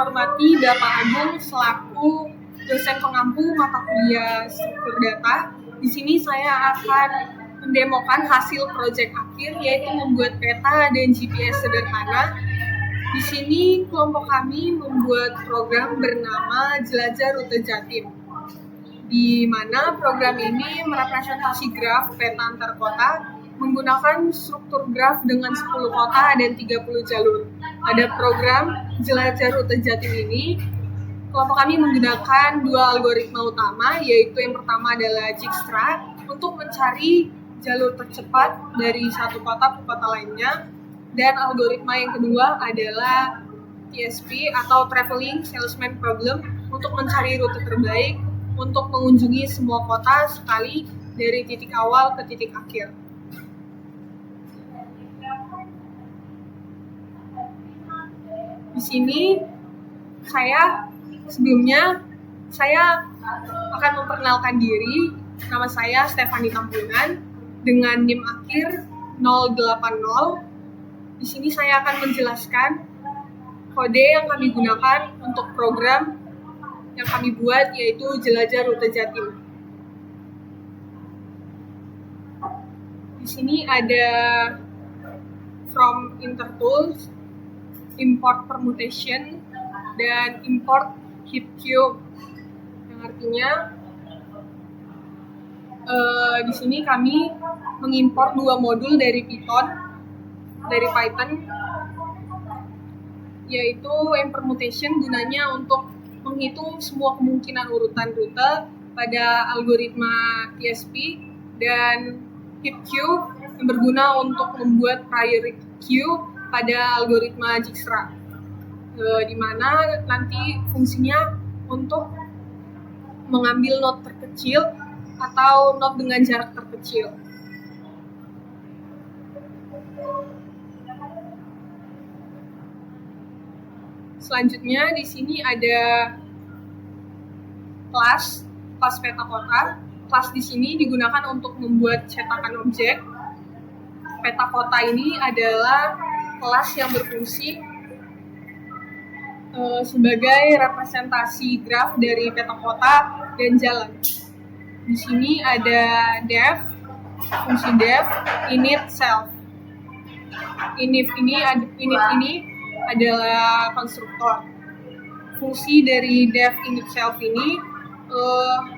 hormati Bapak Agung selaku dosen pengampu mata kuliah struktur data. Di sini saya akan mendemokan hasil proyek akhir, yaitu membuat peta dan GPS sederhana. Di sini kelompok kami membuat program bernama Jelajah Rute Jatim, di mana program ini merepresentasi graf peta antar kota menggunakan struktur graf dengan 10 kota dan 30 jalur. Pada program Jelajah Rute Jatim ini, kelompok kami menggunakan dua algoritma utama, yaitu yang pertama adalah Dijkstra untuk mencari jalur tercepat dari satu kota ke kota lainnya, dan algoritma yang kedua adalah TSP atau Traveling Salesman Problem untuk mencari rute terbaik untuk mengunjungi semua kota sekali dari titik awal ke titik akhir. Di sini sebelumnya saya akan memperkenalkan diri. Nama saya Stefani Tampunan dengan NIM akhir 080. Di sini saya akan menjelaskan kode yang kami gunakan untuk program yang kami buat, yaitu Jelajah Rute Jatim. Di sini ada from intertools, import permutation, dan import heap cube, yang artinya di sini kami mengimpor dua modul dari Python, yaitu M permutation gunanya untuk menghitung semua kemungkinan urutan rute pada algoritma TSP, dan heap queue yang berguna untuk membuat priority queue pada algoritma Dijkstra, di mana nanti fungsinya untuk mengambil node terkecil atau node dengan jarak terkecil. Selanjutnya di sini ada kelas peta kota. Kelas di sini digunakan untuk membuat cetakan objek. Peta kota ini adalah kelas yang berfungsi sebagai representasi graf dari peta kota dan jalan. Di sini ada def, fungsi def, init, self. Init ini adalah konstruktor. Fungsi dari def, init, self ini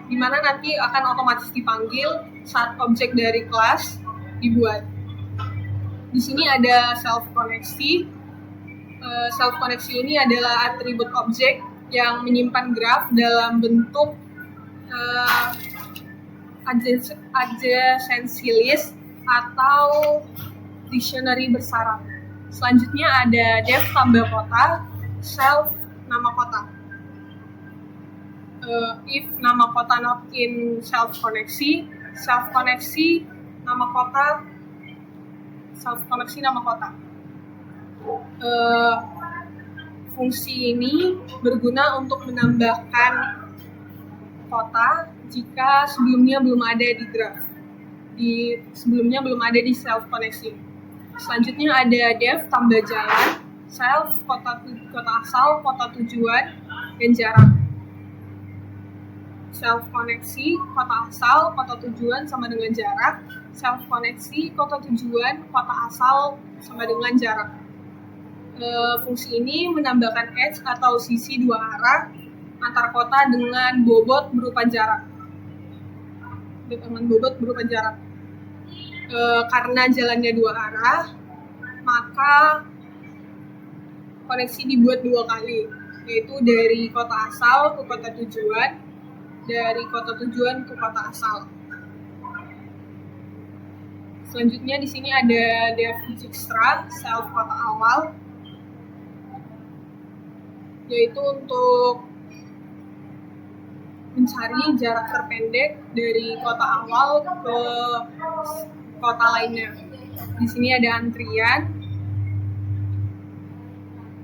di mana nanti akan otomatis dipanggil saat objek dari kelas dibuat. Di sini ada self koneksi. Self koneksi ini adalah atribut objek yang menyimpan graf dalam bentuk adjacency list atau dictionary bersyarat. Selanjutnya ada def tambah kota, self nama kota. If nama kota not in self koneksi nama kota, self koneksi nama kota. Fungsi ini berguna untuk menambahkan kota jika sebelumnya belum ada di graf, sebelumnya belum ada di self koneksi. Selanjutnya ada def tambah jalan, self kota asal, kota tujuan, dan jarak. Self koneksi kota asal, kota tujuan sama dengan jarak. Self koneksi kota tujuan, kota asal sama dengan jarak. Fungsi ini menambahkan edge atau sisi dua arah antar kota dengan bobot berupa jarak. Karena jalannya dua arah, maka koneksi dibuat dua kali, yaitu dari kota asal ke kota tujuan, dari kota tujuan ke kota asal. Selanjutnya di sini ada def Dijkstra, self kota awal, yaitu untuk mencari jarak terpendek dari kota awal ke kota lainnya. Di sini ada antrian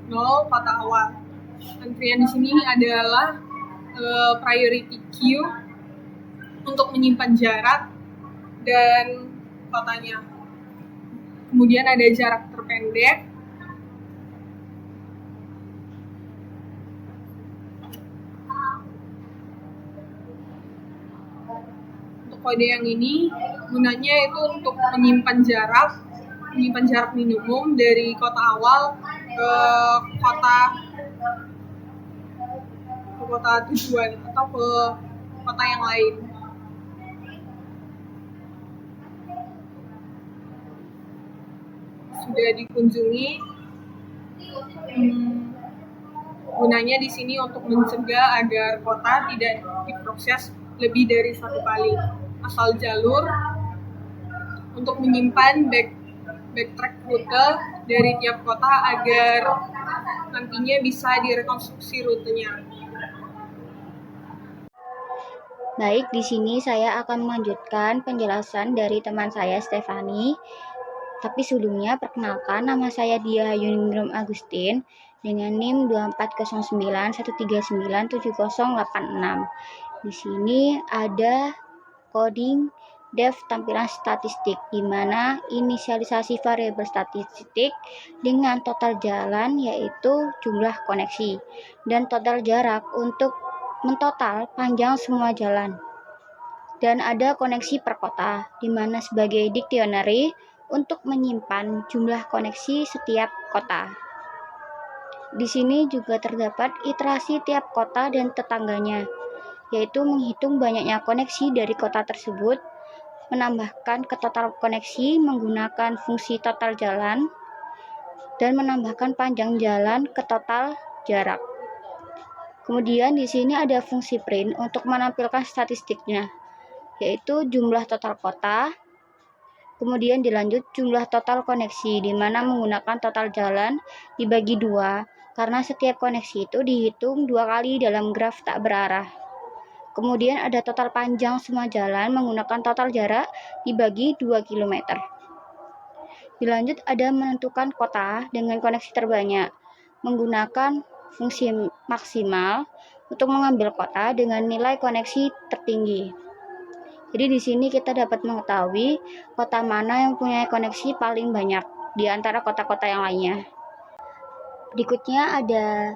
0 kota awal. Antrian di sini adalah priority queue untuk menyimpan jarak dan kotanya. Kemudian ada jarak terpendek kode yang ini gunanya itu untuk menyimpan jarak minimum dari kota awal ke kota tujuan atau ke kota yang lain. Sudah dikunjungi, gunanya di sini untuk mencegah agar kota tidak diproses lebih dari satu kali. Asal jalur untuk menyimpan backtrack rute dari tiap kota agar nantinya bisa direkonstruksi rutenya. Baik, di sini saya akan melanjutkan penjelasan dari teman saya Stefani. Tapi sebelumnya perkenalkan, nama saya Dia Yuningrum Agustin dengan NIM 2409139786. Di sini ada coding dev tampilan statistik, di mana inisialisasi variabel statistik dengan total jalan yaitu jumlah koneksi dan total jarak untuk mentotal panjang semua jalan. Dan ada koneksi per kota, di mana sebagai dictionary untuk menyimpan jumlah koneksi setiap kota. Di sini juga terdapat iterasi tiap kota dan tetangganya, yaitu menghitung banyaknya koneksi dari kota tersebut, menambahkan ke total koneksi menggunakan fungsi total jalan, dan menambahkan panjang jalan ke total jarak. Kemudian di sini ada fungsi print untuk menampilkan statistiknya, yaitu jumlah total kota, kemudian dilanjut jumlah total koneksi, di mana menggunakan total jalan dibagi 2, karena setiap koneksi itu dihitung 2 kali dalam graf tak berarah. Kemudian ada total panjang semua jalan menggunakan total jarak dibagi 2 km. Dilanjut ada menentukan kota dengan koneksi terbanyak, menggunakan fungsi maksimal untuk mengambil kota dengan nilai koneksi tertinggi. Jadi di sini kita dapat mengetahui kota mana yang punya koneksi paling banyak di antara kota-kota yang lainnya. Berikutnya ada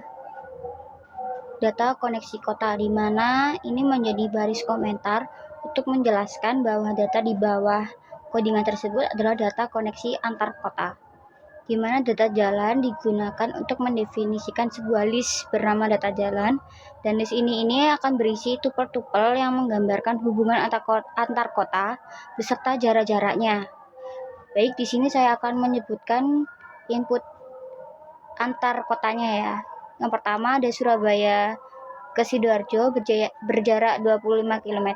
data koneksi kota, di mana ini menjadi baris komentar untuk menjelaskan bahwa data di bawah kodingan tersebut adalah data koneksi antar kota, di mana data jalan digunakan untuk mendefinisikan sebuah list bernama data jalan, dan list ini akan berisi tupel-tupel yang menggambarkan hubungan antar kota beserta jarak-jaraknya. Baik, di sini saya akan menyebutkan input antar kotanya ya. Yang pertama ada Surabaya ke Sidoarjo berjarak 25 km,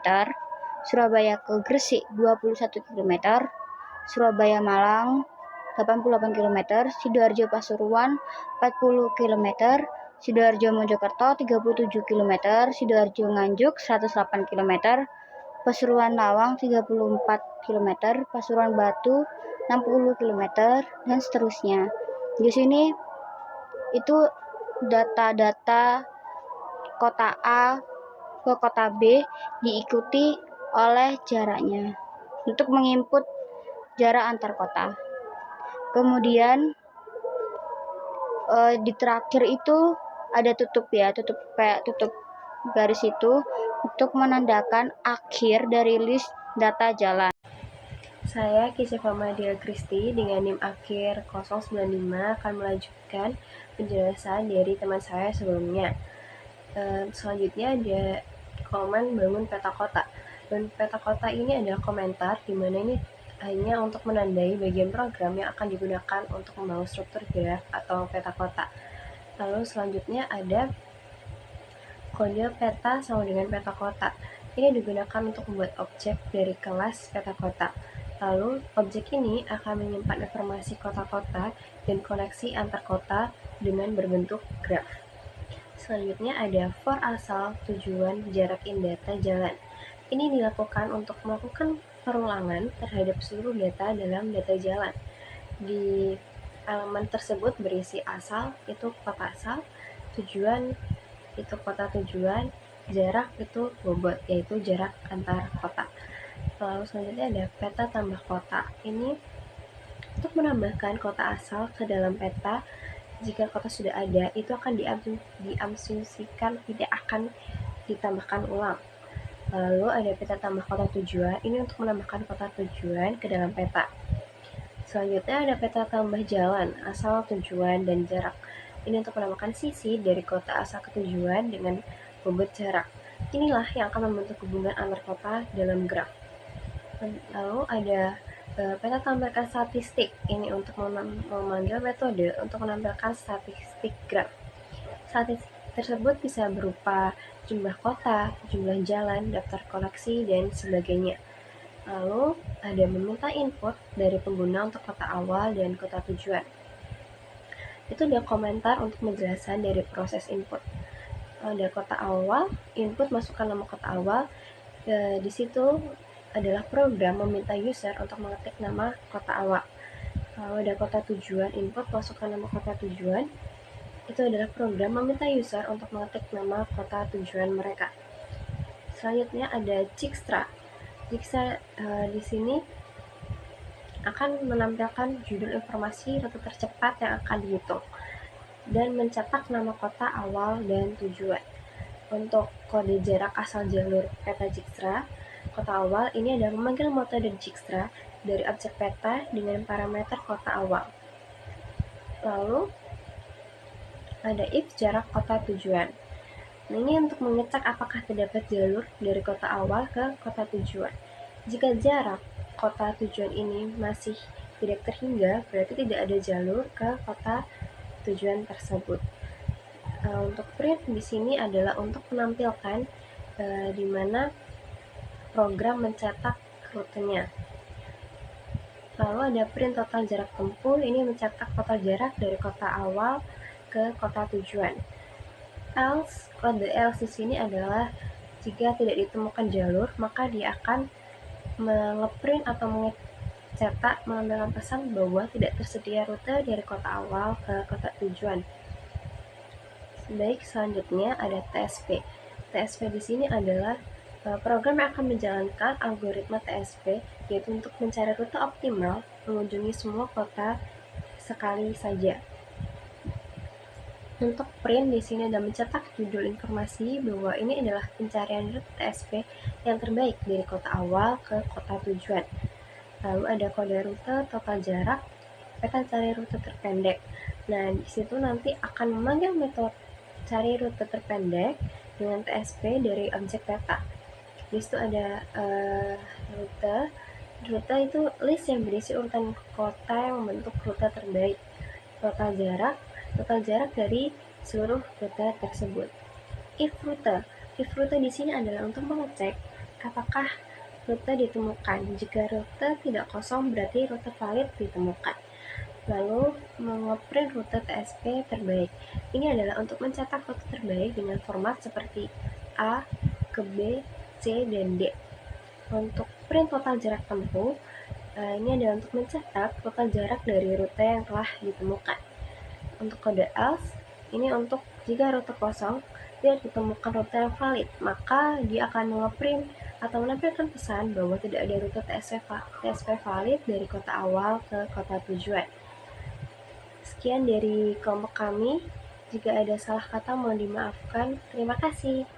Surabaya ke Gresik 21 km, Surabaya Malang 88 km, Sidoarjo Pasuruan 40 km, Sidoarjo Mojokerto 37 km, Sidoarjo Nganjuk 108 km, Pasuruan Lawang 34 km, Pasuruan Batu 60 km, dan seterusnya. Di sini itu data-data kota A ke kota B diikuti oleh jaraknya untuk menginput jarak antar kota. Kemudian di terakhir itu ada tutup garis itu untuk menandakan akhir dari list data jalan. Saya Kisifa Madia Kristi dengan NIM akhir 095 akan melanjutkan penjelasan dari teman saya sebelumnya. Selanjutnya ada komen bangun peta kota. Dan peta kota ini adalah komentar di mana ini hanya untuk menandai bagian program yang akan digunakan untuk membangun struktur graf atau peta kota. Lalu selanjutnya ada kode peta sama dengan peta kota. Ini digunakan untuk membuat objek dari kelas peta kota. Lalu objek ini akan menyimpan informasi kota-kota dan koneksi antar kota dengan berbentuk graf. Selanjutnya ada for asal, tujuan, jarak in data, jalan. Ini dilakukan untuk melakukan perulangan terhadap seluruh data dalam data jalan. Di elemen tersebut berisi asal, itu kota asal, tujuan, itu kota tujuan, jarak itu bobot, yaitu jarak antar kota. Lalu selanjutnya ada peta tambah kota. Ini untuk menambahkan kota asal ke dalam peta. Jika kota sudah ada, itu akan diasumsikan tidak akan ditambahkan ulang. Lalu ada peta tambah kota tujuan, ini untuk menambahkan kota tujuan ke dalam peta. Selanjutnya ada peta tambah jalan, asal, tujuan, dan jarak. Ini untuk menambahkan sisi dari kota asal ke tujuan dengan bobot jarak. Inilah yang akan membentuk hubungan antar kota dalam graf. Lalu ada peta tambahkan statistik, ini untuk memanggil metode untuk menampilkan statistik graf. Statistik tersebut bisa berupa jumlah kota, jumlah jalan, daftar koleksi, dan sebagainya. Lalu ada meminta input dari pengguna untuk kota awal dan kota tujuan. Itu ada komentar untuk penjelasan dari proses input. Ada kota awal, input masukkan nama kota awal. Di situ adalah program meminta user untuk mengetik nama kota awal. Lalu ada kota tujuan, input masukkan nama kota tujuan. Itu adalah program meminta user untuk mengetik nama kota tujuan mereka. Selanjutnya ada Dijkstra. Dijkstra di sini akan menampilkan judul informasi rute tercepat yang akan dihitung dan mencetak nama kota awal dan tujuan. Untuk kode jarak asal jalur peta Dijkstra, kota awal ini adalah memanggil metode Dijkstra dari objek peta dengan parameter kota awal. Lalu ada if jarak kota tujuan. Nah, ini untuk mengecek apakah terdapat jalur dari kota awal ke kota tujuan. Jika jarak kota tujuan ini masih tidak terhingga, berarti tidak ada jalur ke kota tujuan tersebut. Untuk print di sini adalah untuk menampilkan di mana program mencetak rutenya. Lalu ada print total jarak tempuh, ini mencetak total jarak dari kota awal ke kota tujuan. Else, kode else di sini adalah jika tidak ditemukan jalur, maka dia akan ngeprint atau mencetak mengambil pesan bahwa tidak tersedia rute dari kota awal ke kota tujuan. Baik, selanjutnya ada TSP. TSP di sini adalah program yang akan menjalankan algoritma TSP, yaitu untuk mencari rute optimal mengunjungi semua kota sekali saja. Untuk print di sini ada mencetak judul informasi bahwa ini adalah pencarian rute TSP yang terbaik dari kota awal ke kota tujuan. Lalu ada kode rute, total jarak, peta cari rute terpendek. Nah, di situ nanti akan memanggil metode cari rute terpendek dengan TSP dari objek peta. Di situ ada rute. Rute itu list yang berisi urutan kota yang membentuk rute terbaik. Total jarak dari seluruh rute tersebut. If rute di sini adalah untuk mengecek apakah rute ditemukan. Jika rute tidak kosong, berarti rute valid ditemukan. Lalu mengeprint rute TSP terbaik. Ini adalah untuk mencetak rute terbaik dengan format seperti A ke B, C, dan D. Untuk print total jarak tempuh, ini adalah untuk mencetak total jarak dari rute yang telah ditemukan. Untuk kode else, ini untuk jika rute kosong tidak ditemukan rute yang valid, maka dia akan mengeprint atau menampilkan pesan bahwa tidak ada rute TSP valid dari kota awal ke kota tujuan. Sekian dari kelompok kami. Jika ada salah kata mohon dimaafkan. Terima kasih.